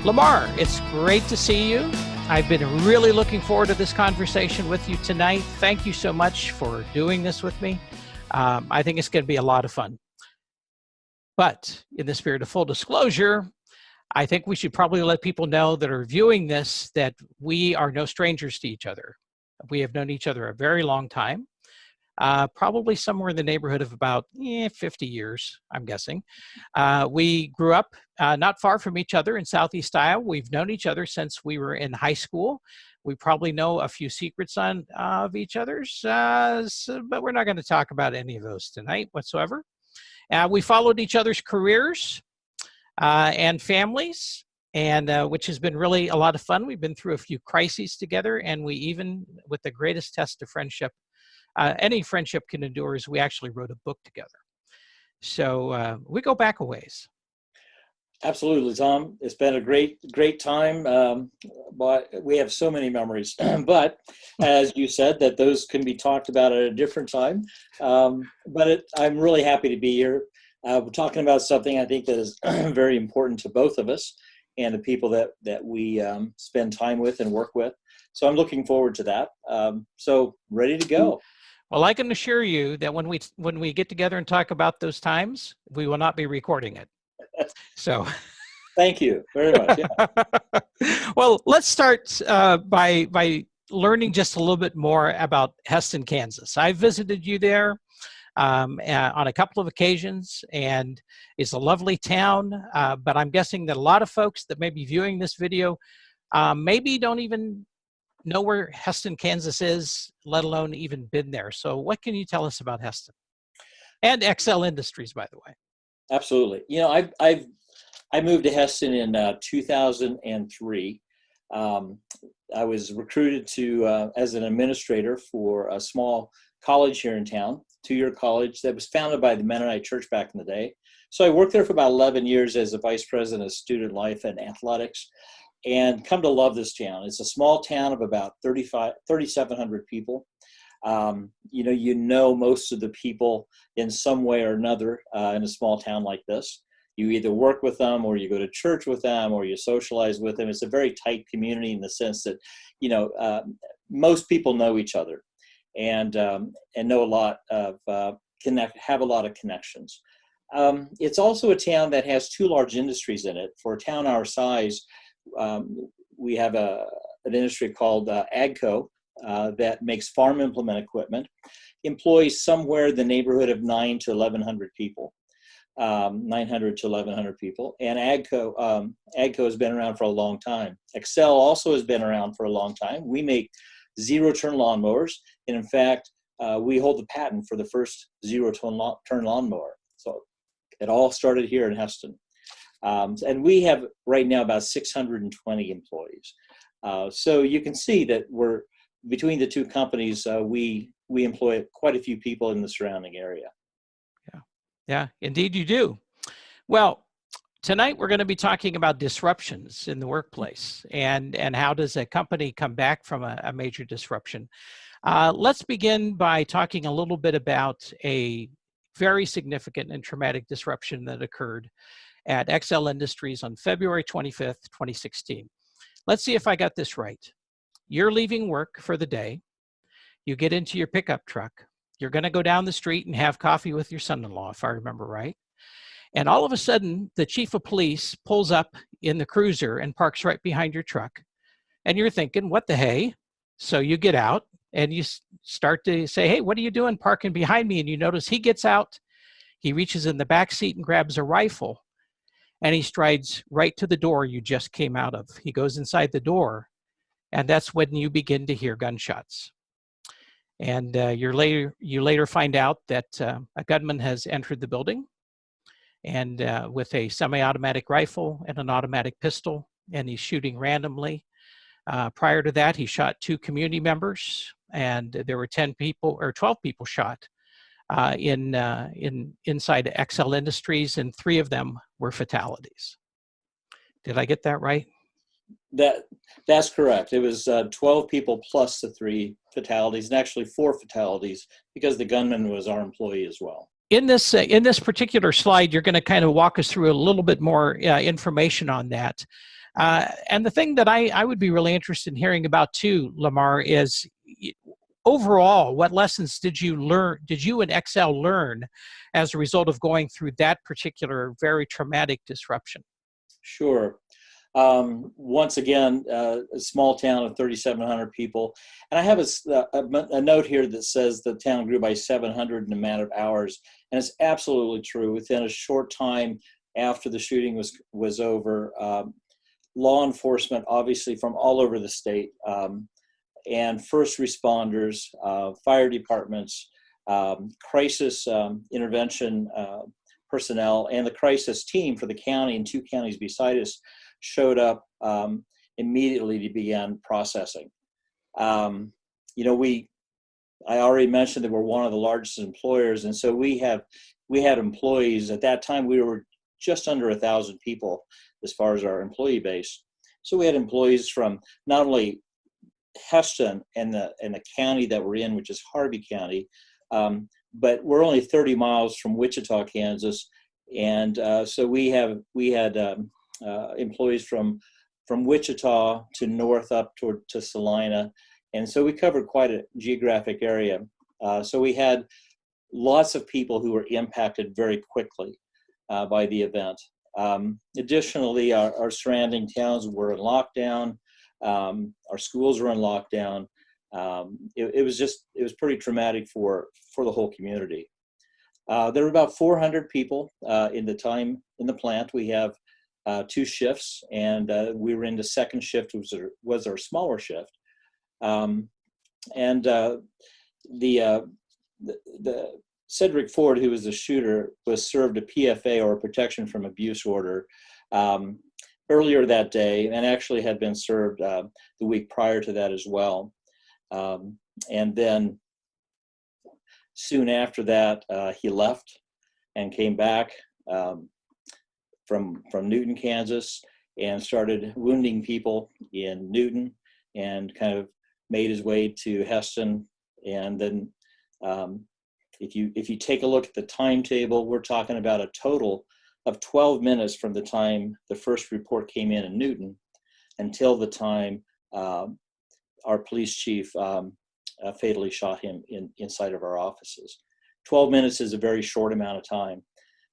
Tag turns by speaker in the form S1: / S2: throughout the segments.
S1: Lamar, it's great to see you. I've been really looking forward to this conversation with you tonight. Thank you so much for doing this with me. I think it's going to be a lot of fun. But in the spirit of full disclosure, I think we should probably let people know that are viewing this that we are no strangers to each other. We have known each other a very long time, probably somewhere in the neighborhood of about 50 years, I'm guessing. We grew up not far from each other in Southeast Iowa. We've known each other since we were in high school. We probably know a few secrets of each other's, but we're not going to talk about any of those tonight whatsoever. We followed each other's careers and families, and which has been really a lot of fun. We've been through a few crises together, and we even, with the greatest test of friendship any friendship can endure, is we actually wrote a book together. So we go back a ways.
S2: Absolutely, Tom. It's been a great time. But we have so many memories. But as you said, that those can be talked about at a different time. I'm really happy to be here. We're talking about something I think that is very important to both of us and the people that we spend time with and work with. So I'm looking forward to that. So ready to go.
S1: Well, I can assure you that when we get together and talk about those times, we will not be recording it. So,
S2: thank you very much. Yeah.
S1: Well, let's start by learning just a little bit more about Hesston, Kansas. I visited you there on a couple of occasions, and it's a lovely town. But I'm guessing that a lot of folks that may be viewing this video maybe don't even know where Hesston, Kansas is, let alone even been there. So what can you tell us about Hesston and Excel Industries, by the way?
S2: Absolutely. You know, I moved to Hesston in 2003. I was recruited to as an administrator for a small college here in town, two-year college that was founded by the Mennonite Church back in the day. So I worked there for about 11 years as a vice president of student life and athletics, and come to love this town. It's a small town of about 3,700 people. You know most of the people in some way or another in a small town like this. You either work with them, or you go to church with them, or you socialize with them. It's a very tight community in the sense that, most people know each other and know a lot of, have a lot of connections. It's also a town that has two large industries in it. For a town our size, we have an industry called AGCO that makes farm implement equipment, employs somewhere in the neighborhood of 900 to 1,100 people. 900 to 1,100 people. And AGCO has been around for a long time. Excel also has been around for a long time. We make zero-turn lawnmowers, and in fact, we hold the patent for the first zero-turn lawnmower. So it all started here in Hesston. And we have right now about 620 employees. So you can see that we're between the two companies. We employ quite a few people in the surrounding area.
S1: Yeah, indeed you do. Well, tonight we're going to be talking about disruptions in the workplace and how does a company come back from a major disruption. Let's begin by talking a little bit about a very significant and traumatic disruption that occurred at Excel Industries on February 25th, 2016. Let's see if I got this right. You're leaving work for the day. You get into your pickup truck. You're going to go down the street and have coffee with your son-in-law, if I remember right. And all of a sudden, the chief of police pulls up in the cruiser and parks right behind your truck. And you're thinking, what the hey? So you get out and you start to say, hey, what are you doing parking behind me? And you notice he gets out, he reaches in the back seat and grabs a rifle. And he strides right to the door you just came out of. He goes inside the door, and that's when you begin to hear gunshots. And you later find out that a gunman has entered the building, and with a semi-automatic rifle and an automatic pistol, and he's shooting randomly. Prior to that, he shot 2 community members, and there were 10 people or 12 people shot inside Excel Industries, and 3 of them were fatalities. Did I get that right?
S2: That's correct. It was 12 people plus the 3 fatalities, and actually 4 fatalities because the gunman was our employee as well.
S1: In this particular slide, you're going to kind of walk us through a little bit more information on that. And the thing that I would be really interested in hearing about too, Lamar, is overall, what lessons did you learn, did you and Excel learn as a result of going through that particular very traumatic disruption?
S2: Sure. Once again, a small town of 3,700 people. And I have a note here that says the town grew by 700 in a matter of hours. And it's absolutely true. Within a short time after the shooting was over, law enforcement, obviously from all over the state, and first responders, fire departments, crisis intervention personnel, and the crisis team for the county and 2 counties beside us showed up immediately to begin processing. You know, I already mentioned that we're one of the largest employers, and so we had employees. At that time, we were just under 1,000 people as far as our employee base. So we had employees from not only Hesston and the county that we're in, which is Harvey County, but we're only 30 miles from Wichita, Kansas, and so we had employees from Wichita to north up to Salina, and so we covered quite a geographic area. So we had lots of people who were impacted very quickly by the event. Additionally, our surrounding towns were in lockdown. Our schools were in lockdown. It was pretty traumatic for the whole community. There were about 400 people in the plant. We have 2 shifts, and we were in the second shift, which was our smaller shift. The Cedric Ford, who was the shooter, was served a PFA, or a protection from abuse order, earlier that day, and actually had been served the week prior to that as well. And then soon after that, he left and came back from Newton, Kansas, and started wounding people in Newton, and kind of made his way to Hesston. And then if you take a look at the timetable, we're talking about a total of 12 minutes from the time the first report came in Newton until the time our police chief fatally shot him inside of our offices. 12 minutes is a very short amount of time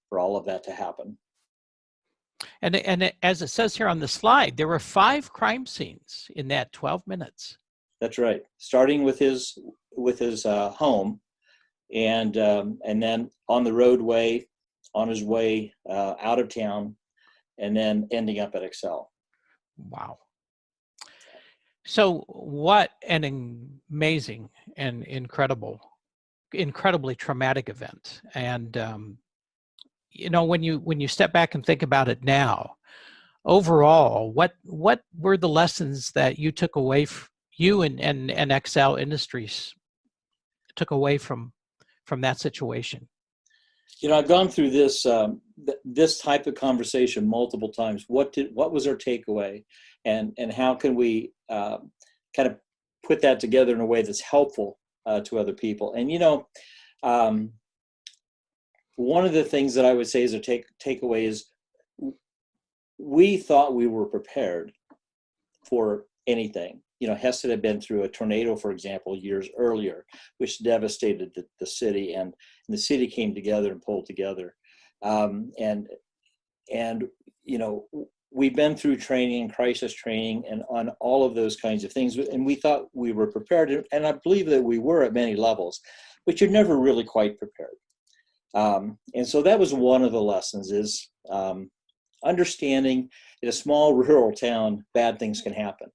S2: for all of that to happen.
S1: And as it says here on the slide, there were 5 crime scenes in that 12 minutes.
S2: That's right. Starting with his home, and then on the roadway, on his way out of town, and then ending up at Excel.
S1: Wow. So what an amazing and incredibly traumatic event. And you know, when you step back and think about it now, overall, what were the lessons that you took away, you and Excel Industries took away from that situation?
S2: You know, I've gone through this this type of conversation multiple times. What was our takeaway, and how can we kind of put that together in a way that's helpful to other people? And you know, one of the things that I would say is a takeaway is we thought we were prepared for anything. You know, Hesston had been through a tornado, for example, years earlier, which devastated the city, and the city came together and pulled together. And you know, we've been through training, crisis training, and on all of those kinds of things, and we thought we were prepared, and I believe that we were at many levels, but you're never really quite prepared. And so that was one of the lessons, is understanding in a small rural town, bad things can happen.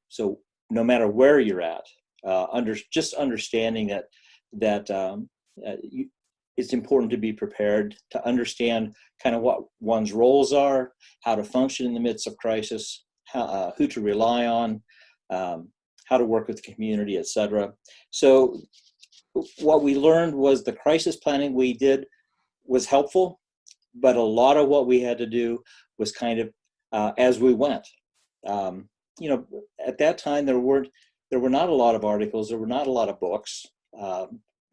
S2: So no matter where you're at, just understanding that it's important to be prepared, to understand kind of what one's roles are, how to function in the midst of crisis, who to rely on, how to work with the community, etc. So what we learned was the crisis planning we did was helpful, but a lot of what we had to do was kind of as we went. You know, at that time there were not a lot of articles, there were not a lot of books,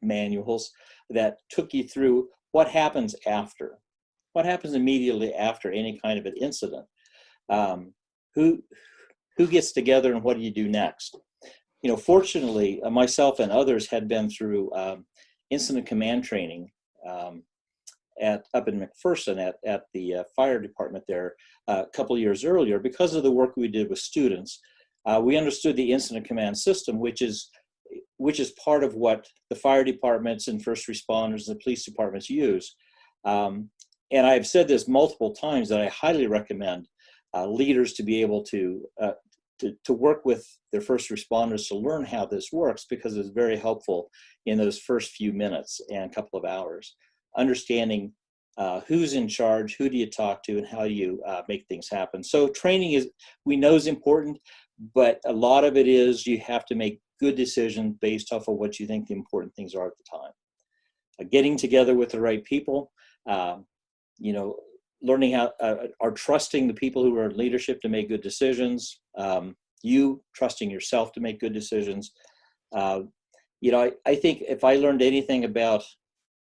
S2: manuals that took you through what happens immediately after any kind of an incident. Who gets together and what do you do next? Fortunately, myself and others had been through incident command training up in McPherson at the fire department there a couple of years earlier. Because of the work we did with students, we understood the incident command system, which is part of what the fire departments and first responders and the police departments use. And I've said this multiple times that I highly recommend leaders to be able to work with their first responders to learn how this works, because it's very helpful in those first few minutes and couple of hours, understanding who's in charge, who do you talk to, and how do you make things happen. So training we know is important, but a lot of it is you have to make good decisions based off of what you think the important things are at the time. Getting together with the right people, learning how, or trusting the people who are in leadership to make good decisions, you trusting yourself to make good decisions. I think if I learned anything about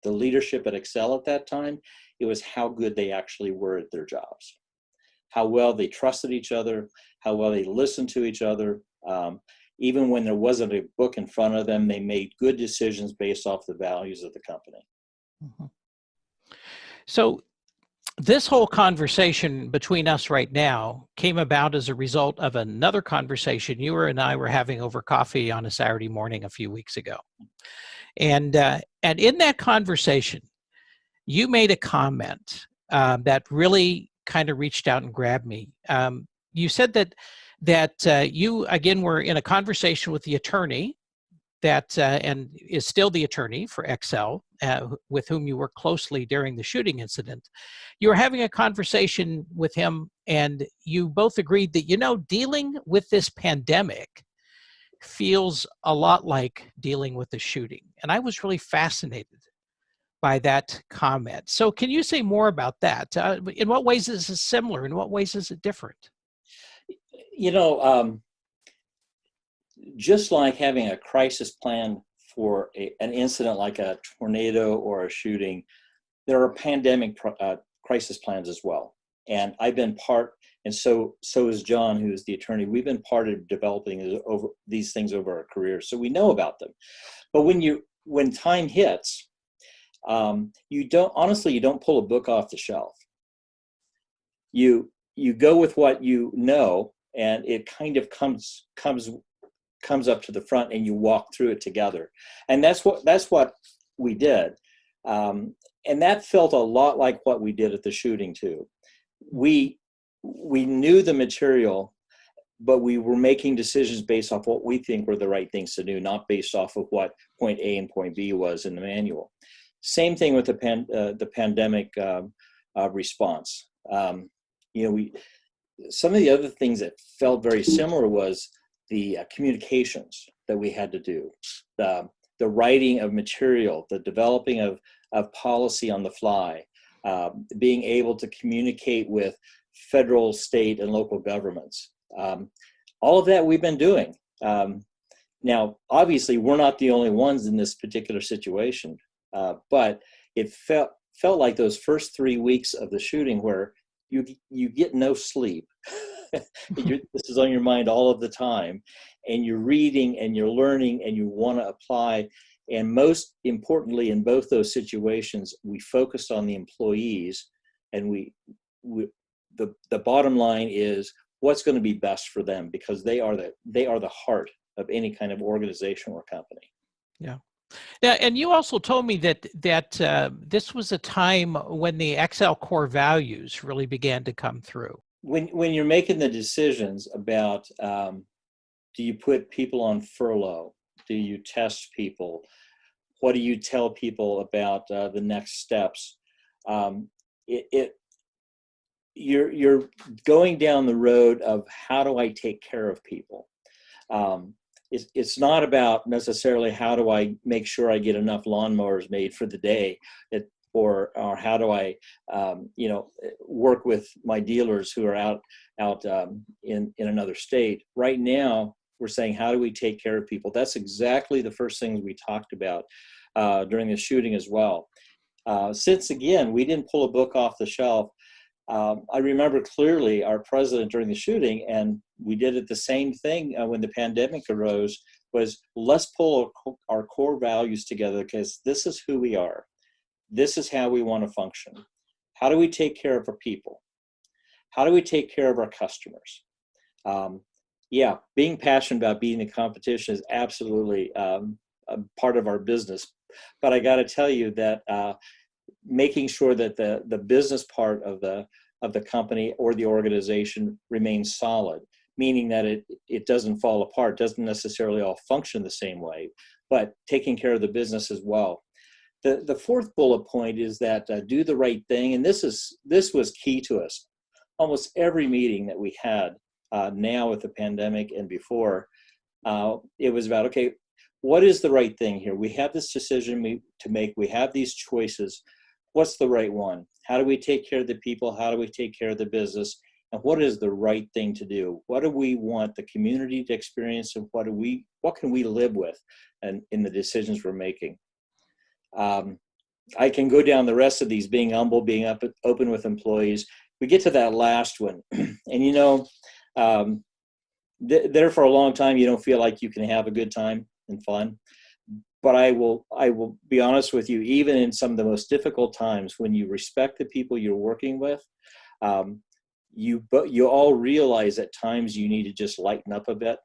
S2: the leadership at Excel at that time, it was how good they actually were at their jobs, how well they trusted each other, how well they listened to each other. Even when there wasn't a book in front of them, they made good decisions based off the values of the company.
S1: Mm-hmm. So this whole conversation between us right now came about as a result of another conversation you and I were having over coffee on a Saturday morning a few weeks ago. And in that conversation, you made a comment that really kind of reached out and grabbed me. You said that you, again, were in a conversation with the attorney that and is still the attorney for Excel, with whom you worked closely during the shooting incident. You were having a conversation with him, and you both agreed that, dealing with this pandemic feels a lot like dealing with the shooting. And I was really fascinated by that comment. So can you say more about that? In what ways is it similar? In what ways is it different?
S2: Just like having a crisis plan for an incident like a tornado or a shooting, there are pandemic crisis plans as well. And I've been part, and so is John, who is the attorney. We've been part of developing these things over our careers, so we know about them. But when time hits, you don't pull a book off the shelf. You go with what you know, and it kind of comes up to the front, and you walk through it together. And that's what we did. And that felt a lot like what we did at the shooting too. We knew the material, but we were making decisions based off what we think were the right things to do, not based off of what point A and point B was in the manual. Same thing with the pandemic response. Some of the other things that felt very similar was the communications that we had to do, the writing of material, the developing of policy on the fly, being able to communicate with federal, state, and local governments. All of that we've been doing. Now, obviously, we're not the only ones in this particular situation, but it felt like those first 3 weeks of the shooting where you get no sleep. This is on your mind all of the time, and you're reading and you're learning and you want to apply. And most importantly, in both those situations, we focused on the employees, and the bottom line is what's going to be best for them, because they are the heart of any kind of organization or company.
S1: Yeah. Yeah, and you also told me that this was a time when the Excel core values really began to come through.
S2: When you're making the decisions about do you put people on furlough? Do you test people? What do you tell people about the next steps? You're going down the road of how do I take care of people? It's not about necessarily how do I make sure I get enough lawnmowers made for the day, or how do I work with my dealers who are out in another state. Right now, we're saying, how do we take care of people? That's exactly the first things we talked about during the shooting as well. Since, again, we didn't pull a book off the shelf, I remember clearly our president during the shooting, and we did it the same thing when the pandemic arose, was let's pull our core values together, because this is who we are. This is how we want to function. How do we take care of our people? How do we take care of our customers? Yeah, being passionate about beating the competition is absolutely a part of our business. But I got to tell you that making sure that the business part of the company or the organization remains solid, meaning that it doesn't fall apart, doesn't necessarily all function the same way, but taking care of the business as well. The fourth bullet point is that do the right thing, and this was key to us. Almost every meeting that we had now with the pandemic and before, it was about, okay, what is the right thing here? We have this decision to make. We have these choices. What's the right one? How do we take care of the people? How do we take care of the business? And what is the right thing to do? What do we want the community to experience, and what can we live with and in the decisions we're making? I can go down the rest of these, being humble, being open with employees. We get to that last one, and there for a long time, you don't feel like you can have a good time and fun. But I will be honest with you, even in some of the most difficult times, when you respect the people you're working with, you all realize at times you need to just lighten up a bit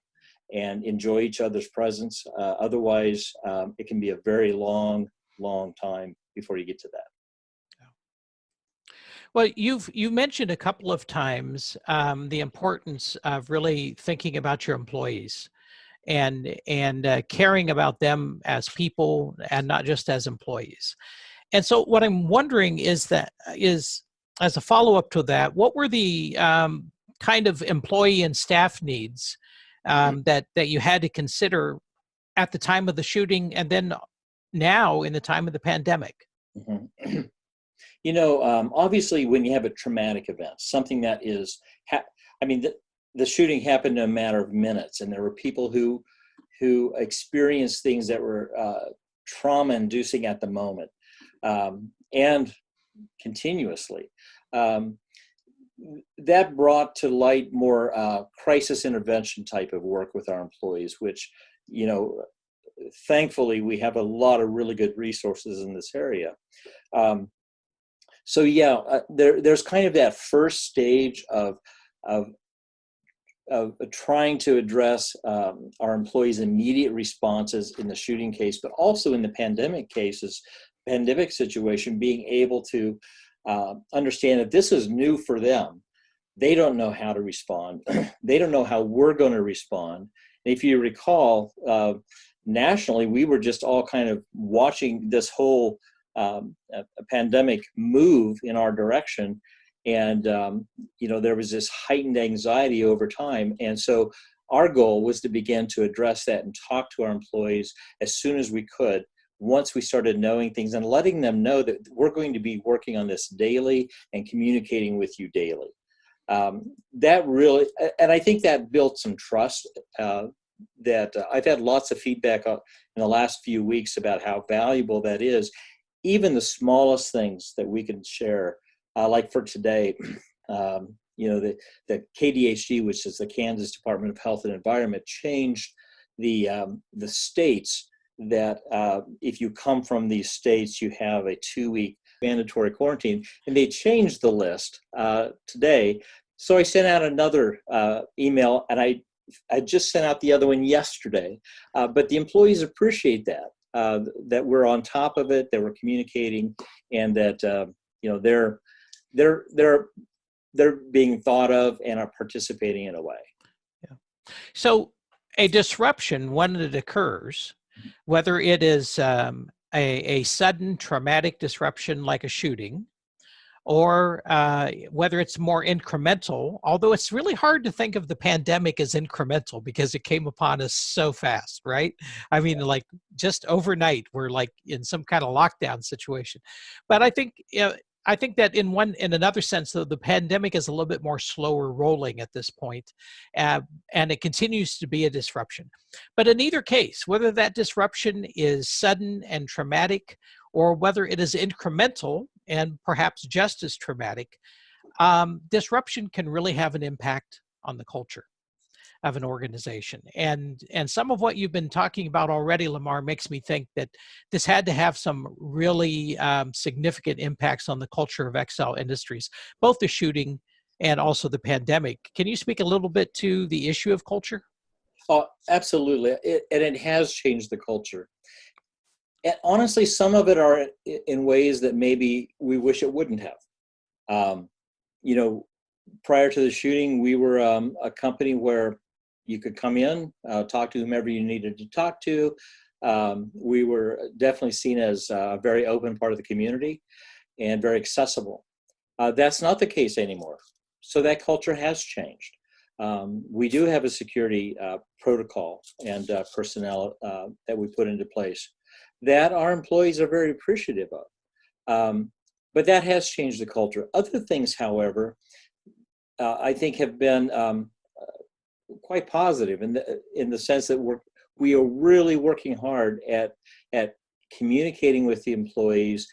S2: and enjoy each other's presence. Otherwise, it can be a very long time before you get to that.
S1: Well, you mentioned a couple of times the importance of really thinking about your employees and caring about them as people and not just as employees. And so what I'm wondering is as a follow-up to that, what were the kind of employee and staff needs that you had to consider at the time of the shooting, and then now in the time of the pandemic?
S2: Mm-hmm. Obviously, when you have a traumatic event, something that is, the shooting happened in a matter of minutes, and there were people who experienced things that were trauma-inducing at the moment, and continuously. That brought to light more crisis intervention type of work with our employees, which, thankfully, we have a lot of really good resources in this area. So yeah, there's kind of that first stage of trying to address our employees' immediate responses in the shooting case, but also in the pandemic situation, being able to understand that this is new for them. They don't know how to respond. They don't know how we're going to respond. And if you recall, nationally, we were just all kind of watching this whole a pandemic move in our direction, and there was this heightened anxiety over time, and so our goal was to begin to address that and talk to our employees as soon as we could, once we started knowing things, and letting them know that we're going to be working on this daily and communicating with you daily. That really, and I think that built some trust. That I've had lots of feedback in the last few weeks about how valuable that is. Even the smallest things that we can share, like for today, the KDHD, which is the Kansas Department of Health and Environment, changed the states that if you come from these states, you have a 2-week mandatory quarantine, and they changed the list today. So I sent out another email, and I just sent out the other one yesterday. But the employees appreciate that. That we're on top of it, that we're communicating, and that they're being thought of and are participating in a way.
S1: Yeah. So a disruption, when it occurs, whether it is a sudden traumatic disruption like a shooting, or whether it's more incremental, although it's really hard to think of the pandemic as incremental because it came upon us so fast, right? I mean, like just overnight, we're like in some kind of lockdown situation. But I think that in another sense, though, the pandemic is a little bit more slower rolling at this point, and it continues to be a disruption. But in either case, whether that disruption is sudden and traumatic, or whether it is incremental and perhaps just as traumatic, disruption can really have an impact on the culture of an organization. And some of what you've been talking about already, Lamar, makes me think that this had to have some really significant impacts on the culture of Excel Industries, both the shooting and also the pandemic. Can you speak a little bit to the issue of culture?
S2: Oh, absolutely. And it has changed the culture. And honestly, some of it are in ways that maybe we wish it wouldn't have. Um, you know, prior to the shooting, we were a company where you could come in, talk to whomever you needed to talk to. We were definitely seen as a very open part of the community and very accessible. That's not the case anymore. So that culture has changed. We do have a security protocol and personnel that we put into place that our employees are very appreciative of. But that has changed the culture. Other things, however, I think have been quite positive in the sense that we are really working hard at communicating with the employees,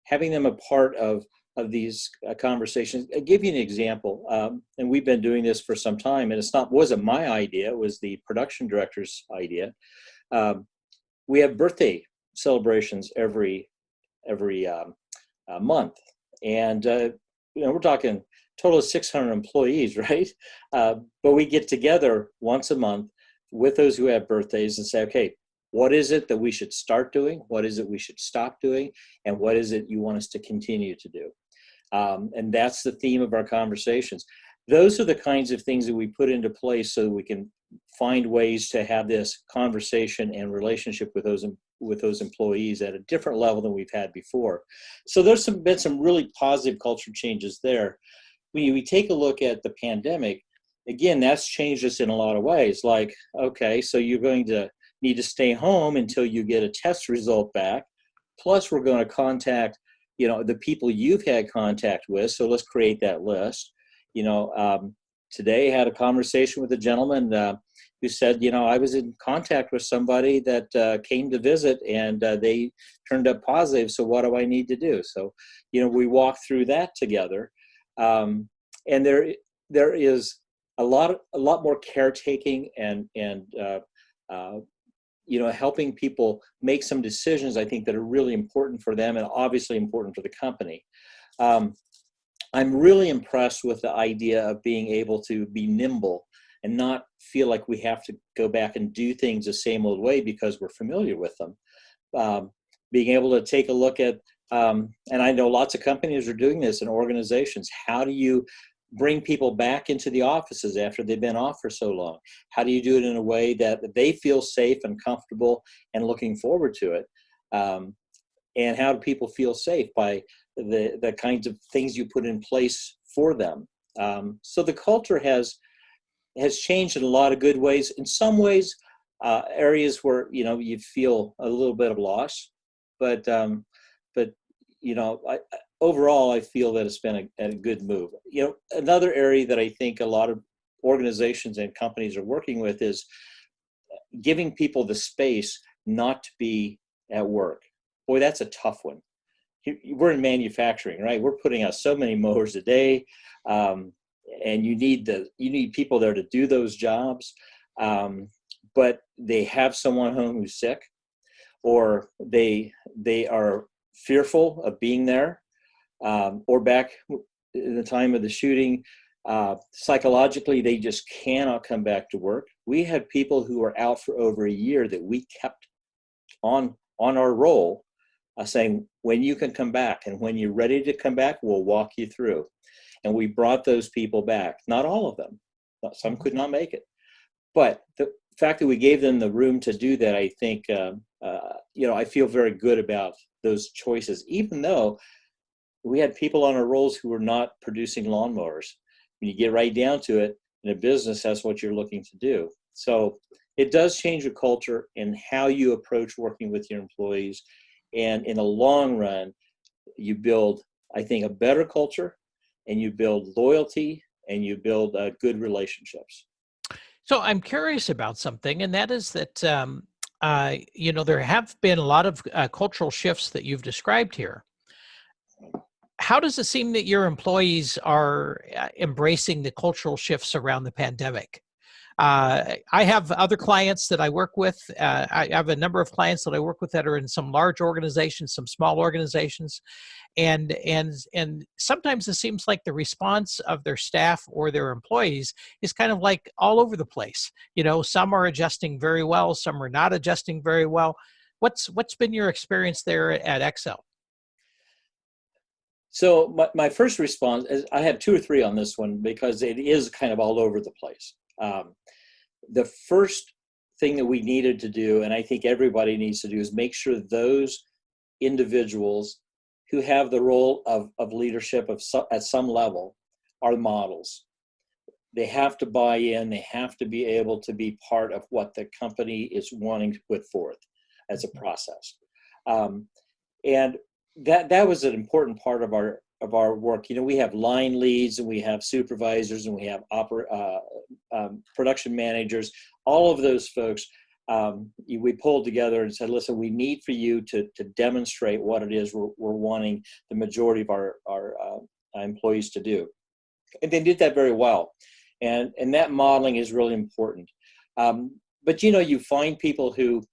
S2: having them a part of these conversations. I'll give you an example, and we've been doing this for some time, and wasn't my idea, it was the production director's idea. We have birthday celebrations every month, and we're talking total of 600 employees, right? But we get together once a month with those who have birthdays and say, okay, what is it that we should start doing? What is it we should stop doing? And what is it you want us to continue to do? And that's the theme of our conversations. Those are the kinds of things that we put into place so that we can find ways to have this conversation and relationship with those employees at a different level than we've had before. So there's been some really positive culture changes there. When we take a look at the pandemic, again, that's changed us in a lot of ways. Like, okay, so you're going to need to stay home until you get a test result back. Plus, we're going to contact, the people you've had contact with. So let's create that list. Today I had a conversation with a gentleman who said, I was in contact with somebody that came to visit and they turned up positive. So what do I need to do? So, we walk through that together. And there is a lot more caretaking and helping people make some decisions, I think, that are really important for them and obviously important for the company. I'm really impressed with the idea of being able to be nimble and not feel like we have to go back and do things the same old way because we're familiar with them. Being able to take a look at, and I know lots of companies are doing this in organizations. How do you bring people back into the offices after they've been off for so long? How do you do it in a way that they feel safe and comfortable and looking forward to it? And how do people feel safe by the kinds of things you put in place for them? So the culture has changed in a lot of good ways. In some ways, areas where you feel a little bit of loss, but overall, I feel that it's been a good move. Another area that I think a lot of organizations and companies are working with is giving people the space not to be at work. Boy, that's a tough one. We're in manufacturing, right? We're putting out so many mowers a day, and you need people there to do those jobs. But they have someone home who's sick, or they are fearful of being there, or back in the time of the shooting, psychologically they just cannot come back to work. We had people who were out for over a year that we kept on our roll, saying, when you can come back and when you're ready to come back, we'll walk you through. And we brought those people back. Not all of them. Some could not make it. But the fact that we gave them the room to do that, I think, I feel very good about those choices, even though we had people on our rolls who were not producing lawnmowers. When you get right down to it, in a business, that's what you're looking to do. So it does change the culture and how you approach working with your employees. And in the long run, you build, I think, a better culture, and you build loyalty, and you build good relationships.
S1: So I'm curious about something, and that is that, there have been a lot of cultural shifts that you've described here. how does it seem that your employees are embracing the cultural shifts around the pandemic? I have other clients that I work with. I have a number of clients that I work with that are in some large organizations, some small organizations, and sometimes it seems like the response of their staff or their employees is kind of like all over the place. You know, some are adjusting very well, some are not adjusting very well. What's been your experience there at Excel?
S2: So my first response is, I have two or three on this one because it is kind of all over the place. The first thing that we needed to do, and I think everybody needs to do, is make sure those individuals who have the role of leadership at some level are models. They have to buy in, they have to be able to be part of what the company is wanting to put forth as a process. And that was an important part of our work. You know, we have line leads and we have supervisors and we have production managers. All of those folks, we pulled together and said, listen, we need for you to demonstrate what it is we're wanting the majority of our employees to do. And they did that very well. And that modeling is really important. But, you know, you find people who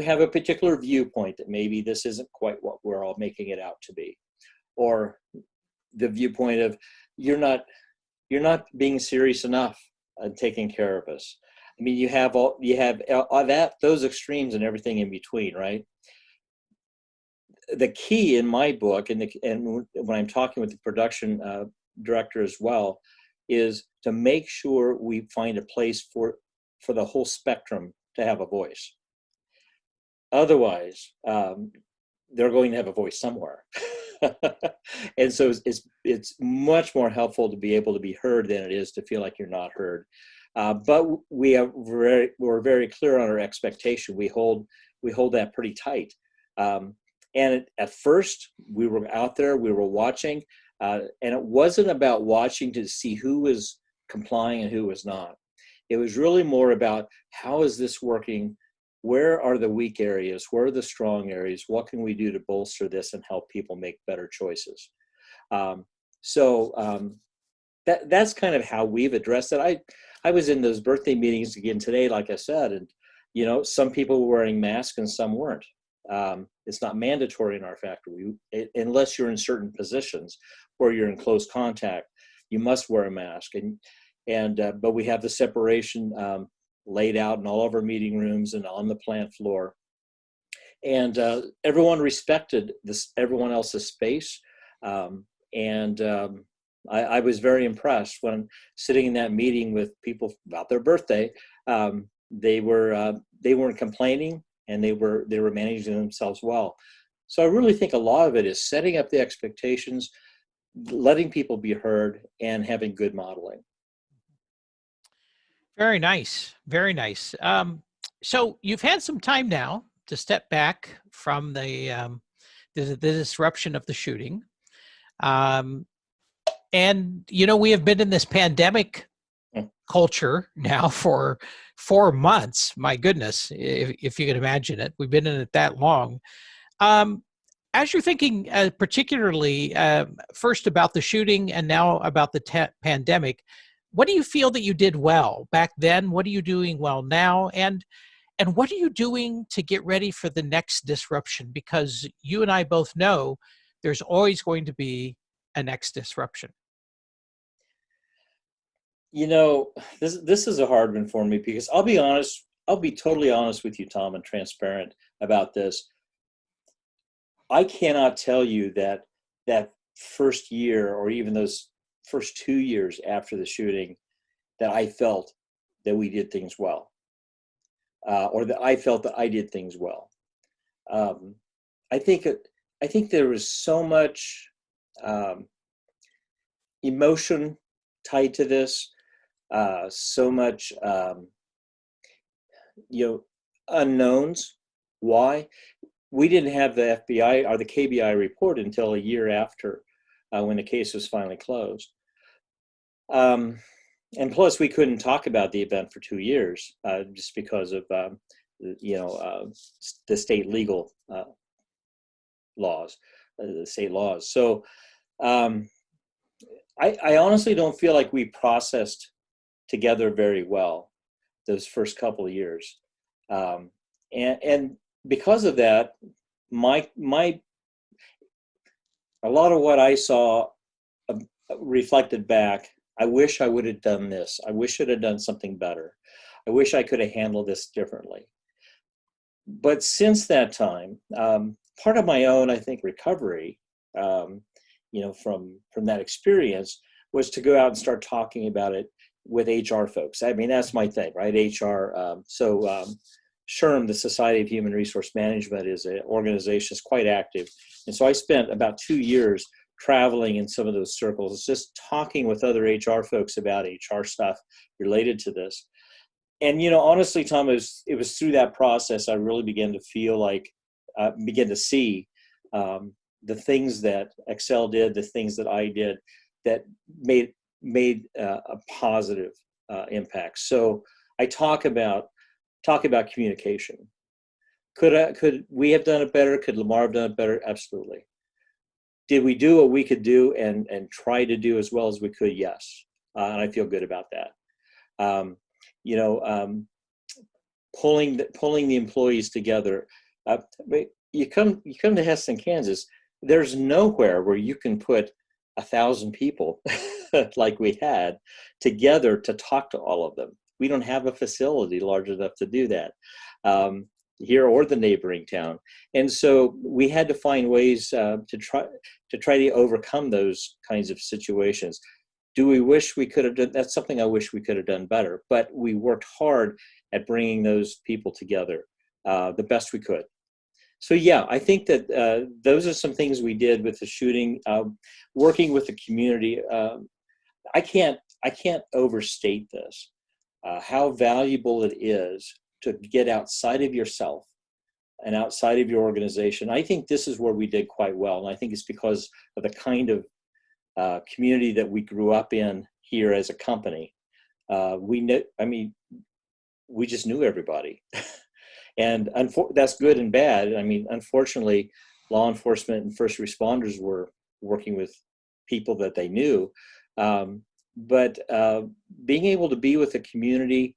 S2: have a particular viewpoint that maybe this isn't quite what we're all making it out to be, or the viewpoint of you're not being serious enough and taking care of us. I mean, you have those extremes and everything in between, right? The key in my book, and when I'm talking with the production director as well, is to make sure we find a place for the whole spectrum to have a voice. Otherwise, they're going to have a voice somewhere. And so it's much more helpful to be able to be heard than it is to feel like you're not heard. But we're very clear on our expectation. We hold that pretty tight. And at first, we were out there, we were watching, and it wasn't about watching to see who was complying and who was not. It was really more about, how is this working? Where are the weak areas? Where are the strong areas? What can we do to bolster this and help people make better choices? That's kind of how we've addressed it. I was in those birthday meetings again today, like I said, and you know, some people were wearing masks and some weren't. It's not mandatory in our factory, unless you're in certain positions where you're in close contact. You must wear a mask, but we have the separation laid out in all of our meeting rooms and on the plant floor. And everyone respected everyone else's space. I was very impressed when sitting in that meeting with people about their birthday. They weren't complaining, and they were managing themselves well. So I really think a lot of it is setting up the expectations, letting people be heard, and having good modeling.
S1: Very nice. Very nice. So you've had some time now to step back from the disruption of the shooting. And, you know, we have been in this pandemic culture now for 4 months. My goodness, if you can imagine it. We've been in it that long. As you're thinking particularly first about the shooting and now about the pandemic, what do you feel that you did well back then? What are you doing well now? And what are you doing to get ready for the next disruption? Because you and I both know there's always going to be a next disruption.
S2: You know, this is a hard one for me, because I'll be totally honest with you, Tom, and transparent about this. I cannot tell you that first year, or even those first 2 years after the shooting, that I felt that we did things well, or that I felt that I did things well. I think there was so much emotion tied to this, so much unknowns. Why? We didn't have the FBI or the KBI report until a year after, when the case was finally closed. And plus, we couldn't talk about the event for 2 years, just because of the state legal laws, the state laws. So Um, I honestly don't feel like we processed together very well those first couple of years. And because of that, my a lot of what I saw uh, reflected back. I wish I would have done this. I wish I'd have done something better. I wish I could have handled this differently. But since that time, part of my own, I think, recovery, um, from that experience was to go out and start talking about it with HR folks. I mean, that's my thing, right? HR. SHRM, the Society of Human Resource Management, is an organization that's quite active. And so I spent about 2 years traveling in some of those circles, just talking with other HR folks about HR stuff related to this. And honestly, Tom, it was through that process I really began to feel like, began to see the things that Excel did, the things that I did, that made a positive impact. So I talk about communication. Could we have done it better? Could Lamar have done it better? Absolutely. Did we do what we could do and try to do as well as we could? Yes, and I feel good about that. Um, you know, pulling the employees together. You come to Hesston, Kansas. There's nowhere where you can put 1,000 people like we had together to talk to all of them. We don't have a facility large enough to do that here or the neighboring town, and so we had to find ways to try to overcome those kinds of situations. Do we wish we could have done? That's something I wish we could have done better. But we worked hard at bringing those people together the best we could. So yeah, I think that those are some things we did with the shooting. Working with the community, I can't overstate this. How valuable it is to get outside of yourself and outside of your organization. I think this is where we did quite well, and I think it's because of the kind of community that we grew up in here as a company. We just knew everybody. And that's good and bad. I mean, unfortunately, law enforcement and first responders were working with people that they knew. But being able to be with the community,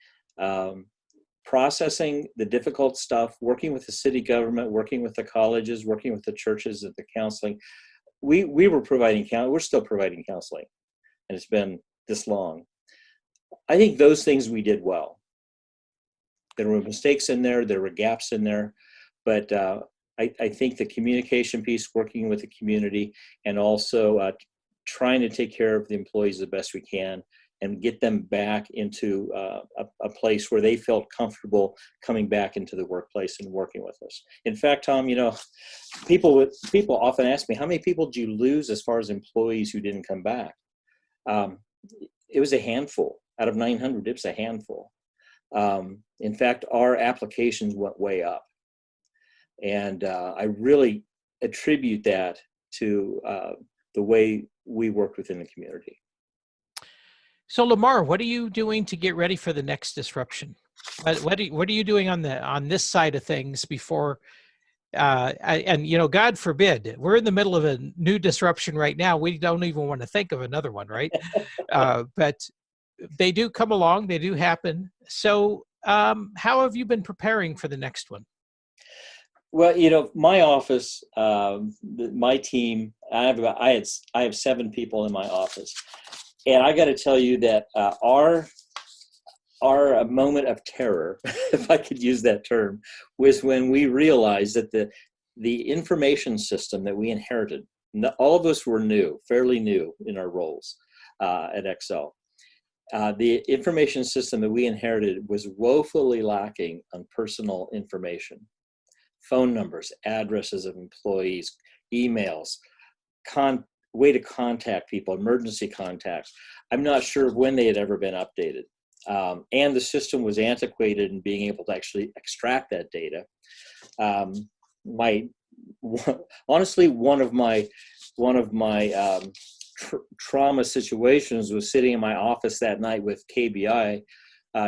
S2: processing the difficult stuff, working with the city government, working with the colleges, working with the churches and the counseling, we were providing we're still providing counseling, and it's been this long. I think those things we did well. There were mistakes in there, there were gaps in there, but I think the communication piece, working with the community, and also trying to take care of the employees the best we can and get them back into a place where they felt comfortable coming back into the workplace and working with us. In fact, Tom, people often ask me, how many people did you lose as far as employees who didn't come back? It was a handful. Out of 900, it was a handful. In fact, our applications went way up. And I really attribute that to the way we worked within the community.
S1: So Lamar, what are you doing to get ready for the next disruption? What are you doing on this side of things before? God forbid, we're in the middle of a new disruption right now. We don't even want to think of another one, right? But they do come along, they do happen. So how have you been preparing for the next one?
S2: Well, my office, my team, I have 7 people in my office, and I got to tell you that our moment of terror, if I could use that term, was when we realized that the information system that we inherited, all of us were fairly new in our roles at Excel. The information system that we inherited was woefully lacking on personal information. Phone numbers, addresses of employees, emails, way to contact people, emergency contacts. I'm not sure when they had ever been updated. And the system was antiquated in being able to actually extract that data. Honestly, one of my trauma situations was sitting in my office that night with KBI,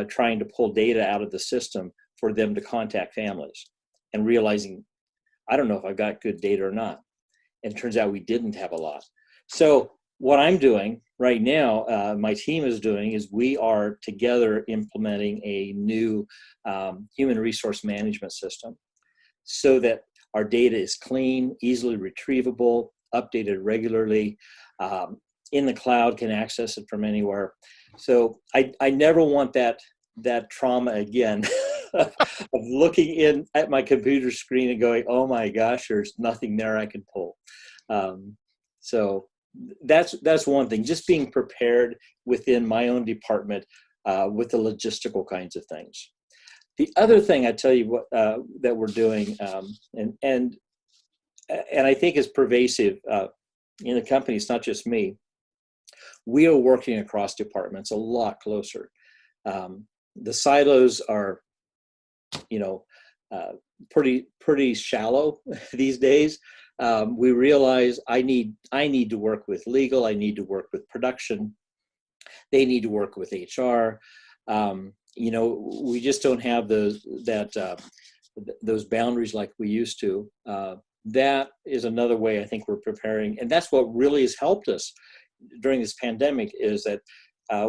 S2: trying to pull data out of the system for them to contact families, and realizing, I don't know if I've got good data or not. And it turns out we didn't have a lot. So what I'm doing right now, my team is doing, is we are together implementing a new human resource management system so that our data is clean, easily retrievable, updated regularly, in the cloud, can access it from anywhere. So I never want that trauma again of looking in at my computer screen and going, oh my gosh, there's nothing there I can pull. So that's one thing, just being prepared within my own department with the logistical kinds of things. The other thing I tell you what that we're doing, and I think is pervasive in the company, it's not just me. We are working across departments a lot closer. The silos are, pretty shallow these days. We realize I need to work with legal. I need to work with production. They need to work with HR. We just don't have those boundaries like we used to. That is another way I think we're preparing, and that's what really has helped us during this pandemic, is that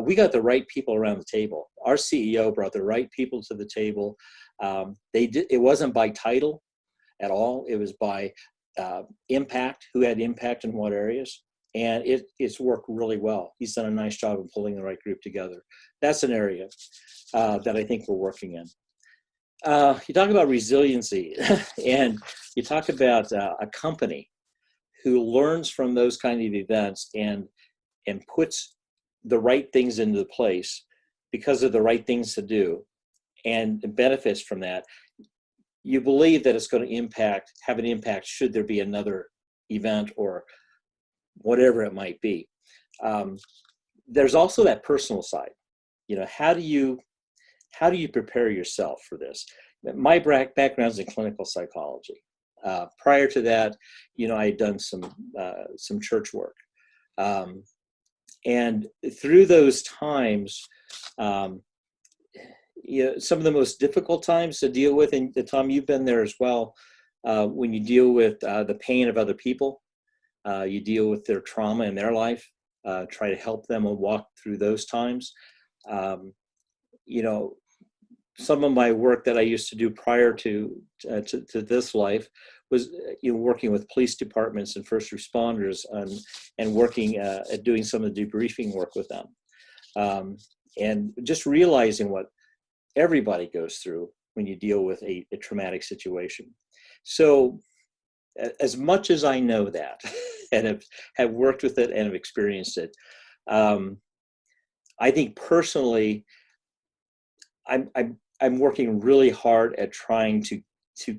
S2: we got the right people around the table. Our CEO brought the right people to the table. It wasn't by title at all. It was by impact, who had impact in what areas. And it's worked really well. He's done a nice job of pulling the right group together. That's an area that I think we're working in. You talk about resiliency, and you talk about a company who learns from those kind of events and puts the right things into place because of the right things to do and benefits from that. You believe that it's going to have an impact should there be another event or whatever it might be. There's also that personal side. How do you prepare yourself for this? My background is in clinical psychology. Prior to that, I had done some church work. And through those times, some of the most difficult times to deal with, and Tom, you've been there as well, when you deal with the pain of other people, you deal with their trauma in their life, try to help them walk through those times. Some of my work that I used to do prior to this life was working with police departments and first responders and working at doing some of the debriefing work with them, and just realizing what everybody goes through when you deal with a traumatic situation. So as much as I know that and have worked with it and have experienced it, I think personally I'm working really hard at trying to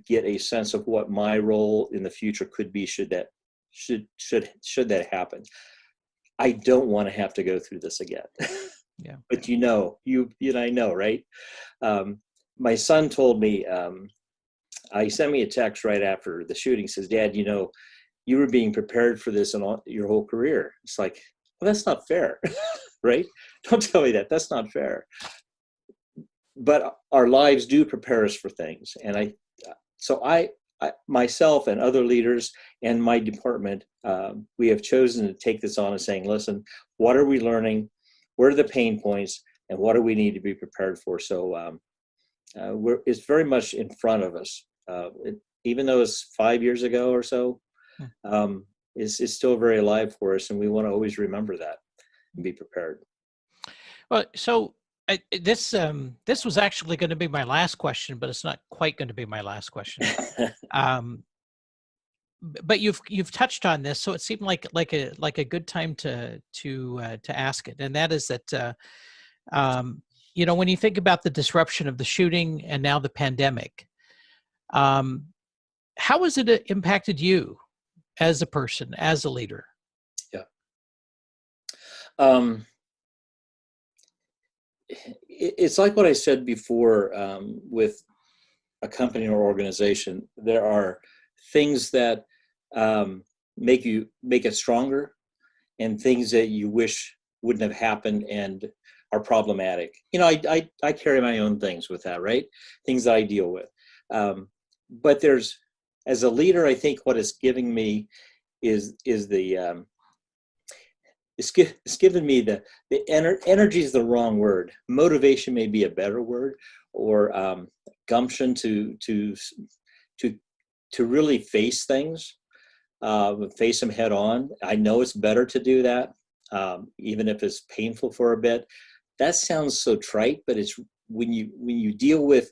S2: get a sense of what my role in the future could be should that happen. I don't want to have to go through this again.
S1: Yeah.
S2: But you and I know, right? My son told me, he sent me a text right after the shooting, says, "Dad, you were being prepared for this in your whole career." It's like, well, that's not fair, right? Don't tell me that. That's not fair. But our lives do prepare us for things. And I myself and other leaders and my department, we have chosen to take this on and saying, listen, what are we learning? Where are the pain points? And what do we need to be prepared for? So it's very much in front of us. Even though it's 5 years ago or so, it's still very alive for us. And we want to always remember that and be prepared.
S1: Well, so this was actually going to be my last question, but it's not quite going to be my last question. But you've touched on this, so it seemed like a good time to ask it, and that is that when you think about the disruption of the shooting and now the pandemic, how has it impacted you as a person, as a leader?
S2: Yeah. It's like what I said before, with a company or organization. There are things that make it stronger, and things that you wish wouldn't have happened and are problematic. I carry my own things with that, right? Things that I deal with. But as a leader, I think what it's giving me is the it's given me energy is the wrong word. Motivation may be a better word, or gumption to really face things, face them head on. I know it's better to do that, even if it's painful for a bit. That sounds so trite, but it's when you deal with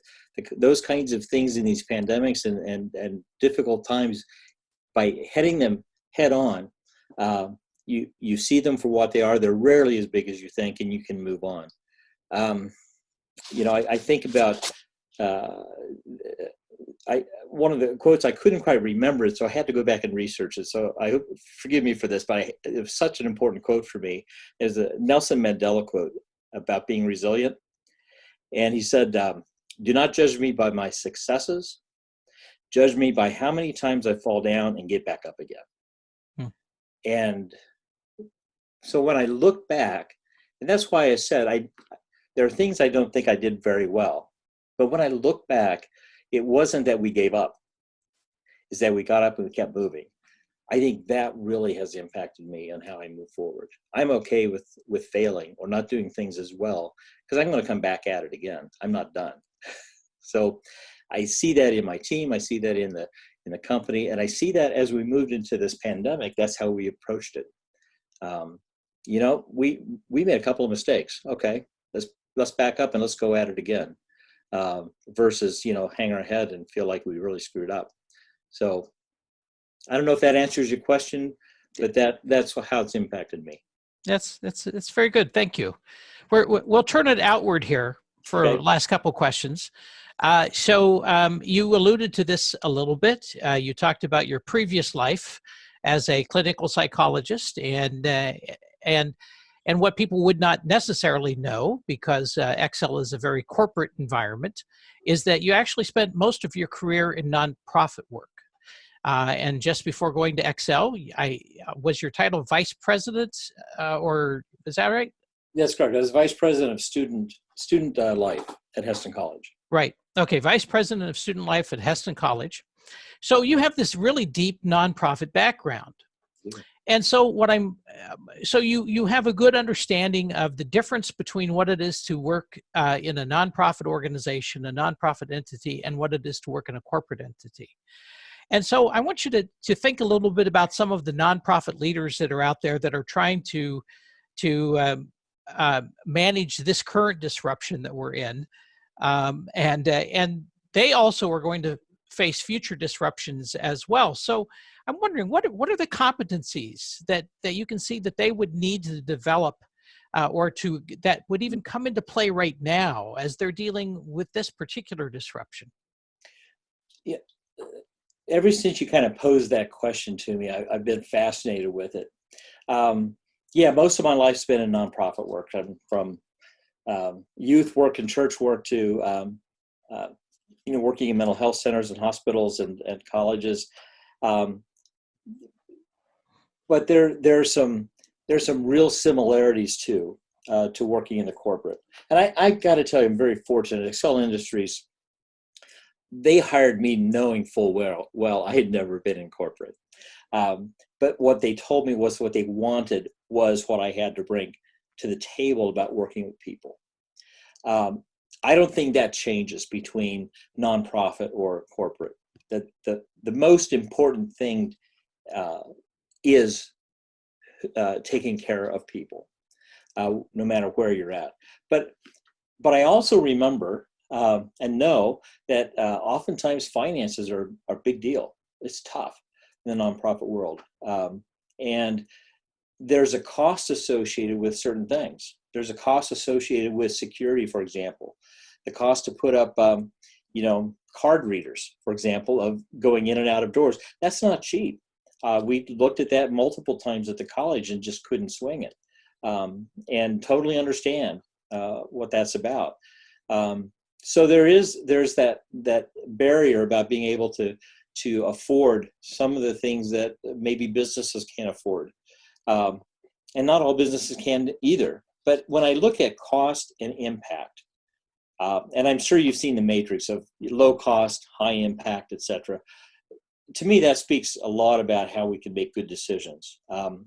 S2: those kinds of things in these pandemics and difficult times, by heading them head on, you see them for what they are. They're rarely as big as you think, and you can move on. I think about one of the quotes, I couldn't quite remember it, so I had to go back and research it. So I hope, forgive me for this, but it was such an important quote for me. It's a Nelson Mandela quote about being resilient. And he said, "Do not judge me by my successes. Judge me by how many times I fall down and get back up again." Hmm. And so when I look back, and that's why I said there are things I don't think I did very well. But when I look back, it wasn't that we gave up. It's that we got up and we kept moving. I think that really has impacted me on how I move forward. I'm okay with failing or not doing things as well, because I'm going to come back at it again. I'm not done. So I see that in my team. I see that in the company, and I see that as we moved into this pandemic. That's how we approached it. We made a couple of mistakes. Okay, let's back up and let's go at it again, versus hang our head and feel like we really screwed up. So I don't know if that answers your question, but that's how it's impacted me.
S1: That's very good. Thank you. We'll turn it outward here for
S2: Okay.
S1: the last couple questions. So you alluded to this a little bit. You talked about your previous life as a clinical psychologist, and what people would not necessarily know, because Excel is a very corporate environment, is that you actually spent most of your career in nonprofit work. And just before going to Excel, was your title vice president, or is that right?
S2: That's correct. I was vice president of student life at Hesston College.
S1: Right. Okay. Vice president of student life at Hesston College. So you have this really deep nonprofit background. Yeah. And so you have a good understanding of the difference between what it is to work in a nonprofit organization, a nonprofit entity, and what it is to work in a corporate entity. And so I want you to think a little bit about some of the nonprofit leaders that are out there that are trying to manage this current disruption that we're in, and they also are going to face future disruptions as well. So I'm wondering, what are the competencies that you can see that they would need to develop, or that would even come into play right now as they're dealing with this particular disruption?
S2: Yeah. Ever since you kind of posed that question to me, I've been fascinated with it. Most of my life's been in nonprofit work. I'm from youth work and church work to working in mental health centers and hospitals and colleges. But there's some real similarities to working in the corporate. And I got to tell you, I'm very fortunate. Excel Industries, they hired me knowing full well I had never been in corporate. But what they told me was what they wanted was what I had to bring to the table about working with people. I don't think that changes between nonprofit or corporate. The most important thing is taking care of people, no matter where you're at. But I also remember and know that oftentimes finances are a big deal. It's tough in the nonprofit world. And there's a cost associated with certain things. There's a cost associated with security, for example. The cost to put up, card readers, for example, of going in and out of doors. That's not cheap. We looked at that multiple times at the college and just couldn't swing it, and totally understand what that's about. So there's that barrier about being able to afford some of the things that maybe businesses can't afford. And not all businesses can either. But when I look at cost and impact, and I'm sure you've seen the matrix of low cost, high impact, et cetera. To me, that speaks a lot about how we can make good decisions.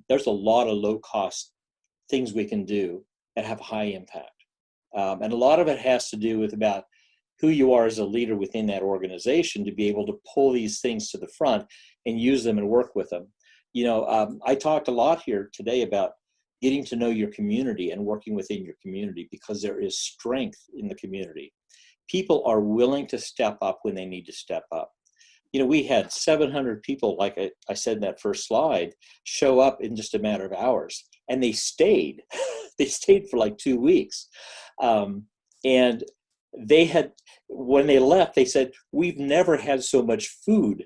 S2: There's a lot of low cost things we can do that have high impact. And a lot of it has to do with about who you are as a leader within that organization to be able to pull these things to the front and use them and work with them. I talked a lot here today about getting to know your community and working within your community, because there is strength in the community. People are willing to step up when they need to step up. We had 700 people, like I said in that first slide, show up in just a matter of hours, and they stayed. They stayed for like 2 weeks. And when they left, they said, we've never had so much food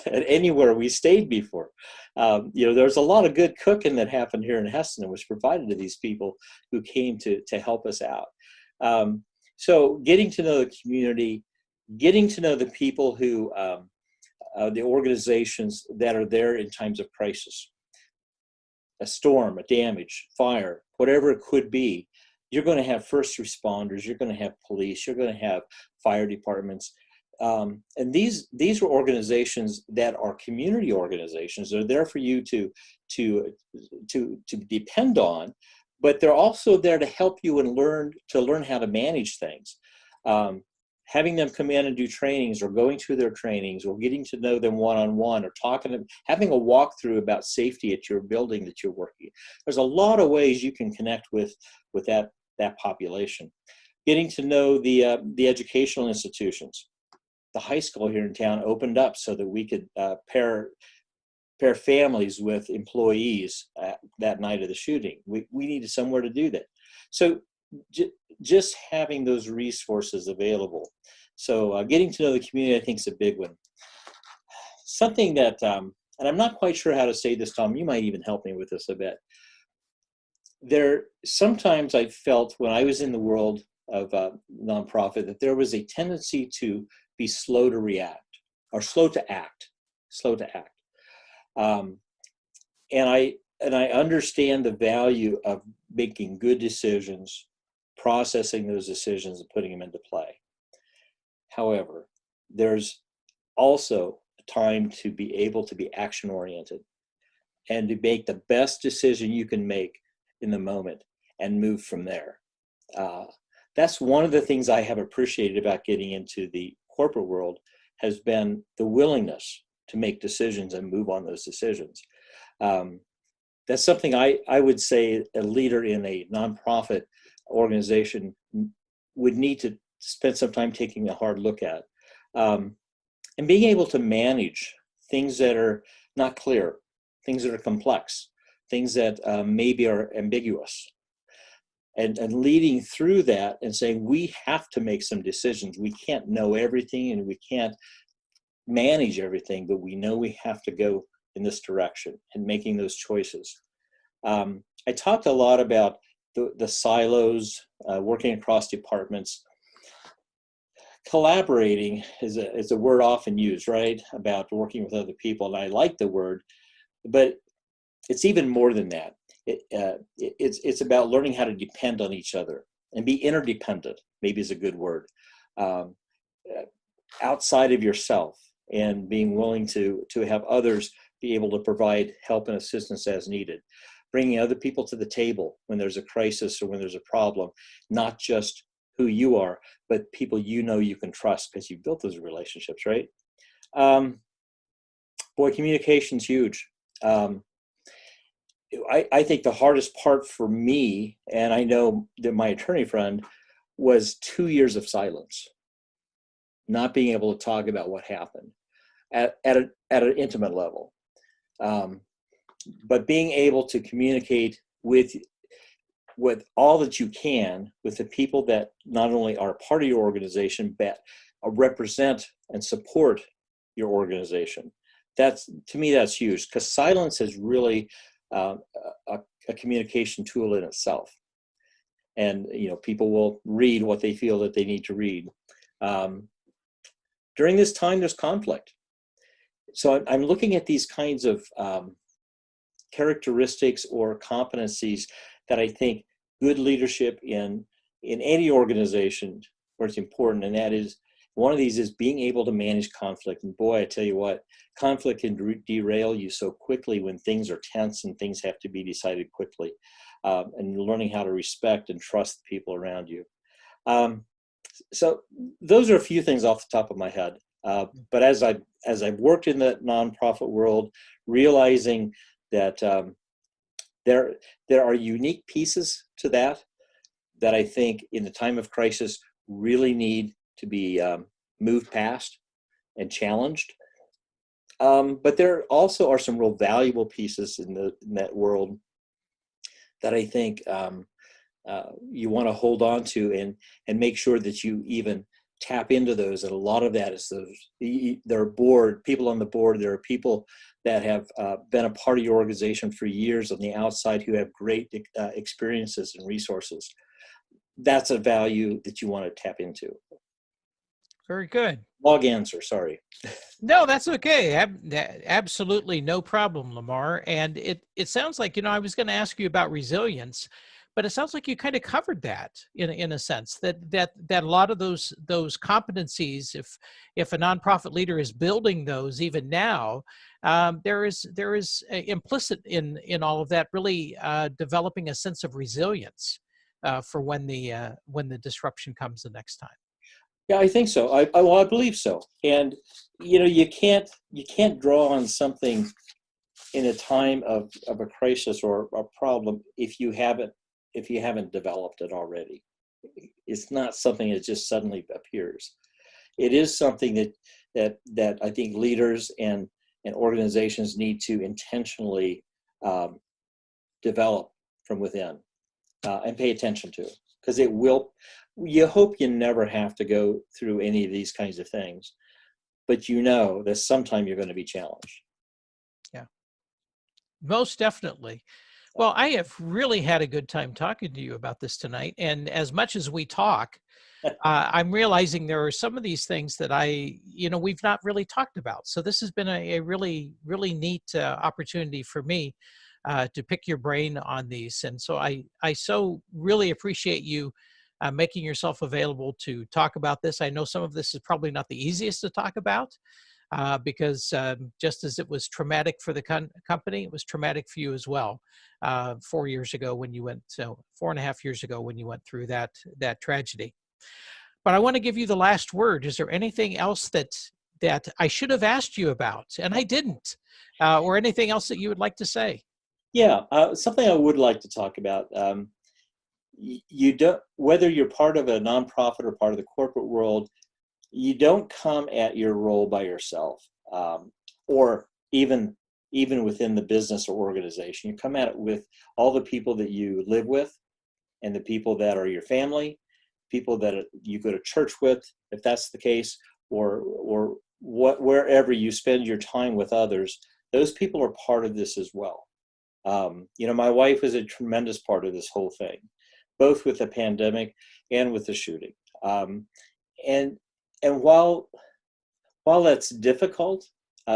S2: at anywhere we stayed before. There's a lot of good cooking that happened here in Hesston and was provided to these people who came to help us out. So getting to know the community, getting to know the people who, the organizations that are there in times of crisis, a storm, a damage, fire, whatever it could be. You're going to have first responders, you're going to have police, you're going to have fire departments. And these are organizations that are community organizations. They're there for you to depend on, but they're also there to help you and learn how to manage things. Having them come in and do trainings, or going through their trainings, or getting to know them one-on-one, or having a walkthrough about safety at your building that you're working in. There's a lot of ways you can connect with that population. Getting to know the educational institutions. The high school here in town opened up so that we could pair families with employees that night of the shooting. We needed somewhere to do that. So just having those resources available. So getting to know the community, I think, is a big one. Something that, and I'm not quite sure how to say this, Tom, you might even help me with this a bit. Sometimes I felt when I was in the world of nonprofit that there was a tendency to be slow to react, or slow to act. And I understand the value of making good decisions, processing those decisions, and putting them into play. However, there's also a time to be able to be action-oriented and to make the best decision you can make in the moment and move from there. That's one of the things I have appreciated about getting into the corporate world, has been the willingness to make decisions and move on those decisions. That's something I would say a leader in a nonprofit organization would need to spend some time taking a hard look at. And being able to manage things that are not clear, things that are complex, things that maybe are ambiguous. And leading through that and saying, we have to make some decisions. We can't know everything and we can't manage everything, but we know we have to go in this direction and making those choices. I talked a lot about the silos, working across departments. Collaborating is a word often used, right? About working with other people, and I like the word, but it's even more than that. It's about learning how to depend on each other and be interdependent, maybe is a good word, outside of yourself, and being willing to have others be able to provide help and assistance as needed. Bringing other people to the table when there's a crisis or when there's a problem, not just who you are, but people you know you can trust because you've built those relationships, right? Boy, communication's huge. I think the hardest part for me, and I know that my attorney friend, was 2 years of silence, not being able to talk about what happened at an intimate level. But being able to communicate with all that you can with the people that not only are part of your organization, but represent and support your organization. To me, that's huge, because silence is really a communication tool in itself. And people will read what they feel that they need to read. During this time, there's conflict. So I'm looking at these kinds of characteristics or competencies that I think good leadership in any organization where it's important, and that is One of these is being able to manage conflict. And boy, I tell you what, conflict can derail you so quickly when things are tense and things have to be decided quickly. And learning how to respect and trust the people around you. So those are a few things off the top of my head. But as I've worked in the nonprofit world, realizing that there are unique pieces to that I think in the time of crisis really need to be moved past and challenged. But there also are some real valuable pieces in that world that I think you want to hold on to and make sure that you even tap into those. And a lot of that is there are people on the board. There are people that have been a part of your organization for years on the outside who have great experiences and resources. That's a value that you want to tap into.
S1: Very good.
S2: Long answer, sorry.
S1: No, that's okay. Absolutely no problem, Lamar. And it sounds like, I was going to ask you about resilience, but it sounds like you kind of covered that in a sense that a lot of those competencies, if a nonprofit leader is building those even now, there is implicit in all of that really developing a sense of resilience for when the disruption comes the next time.
S2: Yeah, I think so. I believe so. And you can't draw on something in a time of a crisis or a problem if you haven't developed it already. It's not something that just suddenly appears. It is something that I think leaders and organizations need to intentionally develop from within and pay attention to, because it will. You hope you never have to go through any of these kinds of things, but that sometime you're going to be challenged.
S1: Yeah, most definitely. Well, I have really had a good time talking to you about this tonight. And as much as we talk, I'm realizing there are some of these things that we've not really talked about. So this has been a really, really neat opportunity for me to pick your brain on these. And so I so really appreciate you making yourself available to talk about this. I know some of this is probably not the easiest to talk about because just as it was traumatic for the company, it was traumatic for you as well 4 years ago when you went, 4.5 years ago when you went through that tragedy. But I want to give you the last word. Is there anything else that I should have asked you about and I didn't, or anything else that you would like to say?
S2: Yeah, something I would like to talk about. You don't, whether you're part of a nonprofit or part of the corporate world, you don't come at your role by yourself, or even within the business or organization. You come at it with all the people that you live with, and the people that are your family, people that you go to church with, if that's the case, or wherever you spend your time with others. Those people are part of this as well. My wife is a tremendous part of this whole thing, both with the pandemic and with the shooting. And while that's difficult,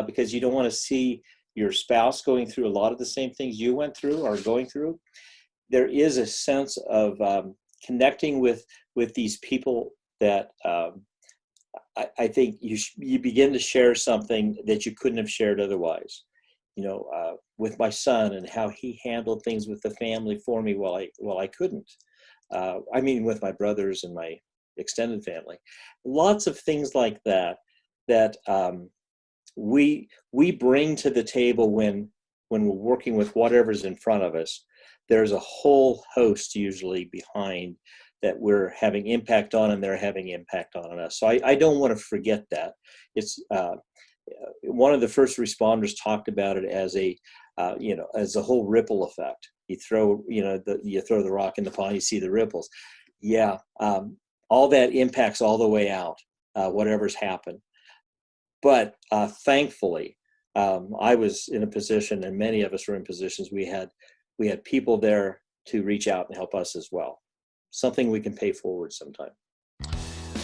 S2: because you don't want to see your spouse going through a lot of the same things you went through or going through, there is a sense of connecting with these people that I think you begin to share something that you couldn't have shared otherwise. With my son and how he handled things with the family for me while I couldn't. With my brothers and my extended family. Lots of things like that we bring to the table when we're working with whatever's in front of us. There's a whole host usually behind that we're having impact on, and they're having impact on us. So I don't want to forget that. It's one of the first responders talked about it as as a whole ripple effect. You throw the rock in the pond, you see the ripples. Yeah, all that impacts all the way out, whatever's happened. But thankfully, I was in a position, and many of us were in positions. We had people there to reach out and help us as well. Something we can pay forward sometime.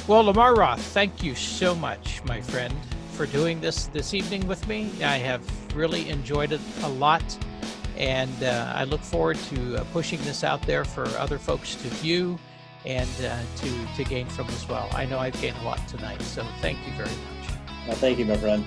S1: Well, Lamar Roth, thank you so much, my friend, for doing this evening with me. I have really enjoyed it a lot, and I look forward to pushing this out there for other folks to view and to gain from as well. I know I've gained a lot tonight, so thank you very much.
S2: Thank you, my friend.